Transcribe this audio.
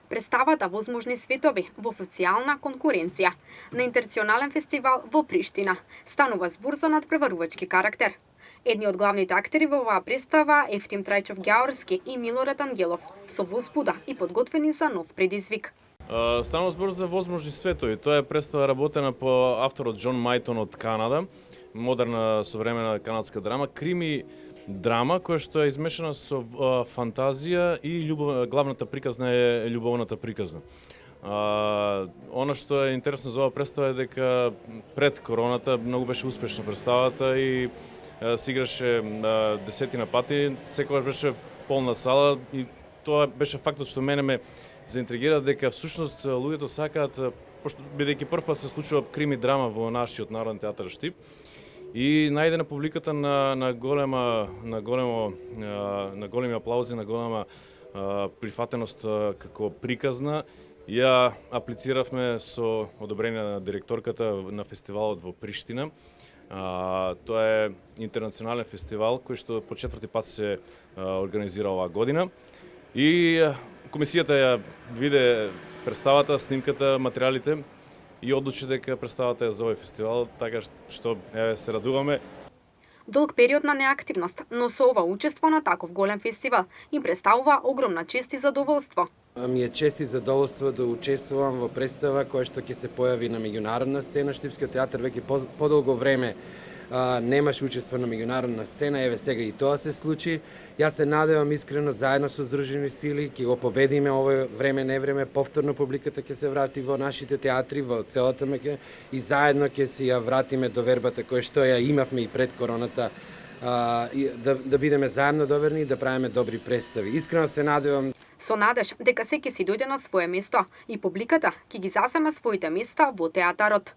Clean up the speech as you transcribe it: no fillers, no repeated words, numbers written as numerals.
Представата Возможни светови во социјална конкуренција на интернационален фестивал во Приштина станува збор за надпреварувачки карактер. Едни од главните актери во оваа представа Ефтим Трајчов Ѓаорски и Милорад Ангелов со возбуда и подготвени за нов предизвик. Станува збор за Возможни светови. Тоа е представа работена по авторот Џон Мајтон од Канада, модерна современа канадска драма, крими драма која што е измешана со фантазија и главната приказна е љубовната приказна. Она што е интересно за оваа представа е дека пред короната многу беше успешна представата и се играше десетина пати, секогаш беше полна сала и тоа беше фактот што мене ме заинтригира дека всушност луѓето сакаат, пошто бидејќи првпат се случува крими драма во нашиот Народен театар Штип, и најде на публиката на големи аплаузи, на голема прифатеност како приказна. Ја аплициравме со одобрение на директорката на фестивалот во Приштина. Тоа е интернационален фестивал кој што по четврти пат се организира оваа година. И комисијата ја виде представата, снимката, материјалите и одлучи дека представата е за овој фестивал, така што се радуваме. Долг период на неактивност, но со ова учество на таков голем фестивал им представува огромна чест и задоволство. Ми е чест и задоволство да учествувам во представа која што ќе се појави на меѓународна сцена. Штипскиот театар веќе подолго време немаше учество на меѓународна сцена, еве сега и тоа се случи. Јас се надевам искрено заедно со Здружени сили ќе го победиме ово време не време, повторно публиката ќе се врати во нашите театри, во целата Македонија и заедно ќе се ја вратиме до вербата која што ја имавме и пред короната, да бидеме заедно доверни и да правиме добри представи. Искрено се надевам со надеж дека секи си дојде на свое место и публиката ќе ги засеме своите места во театарот.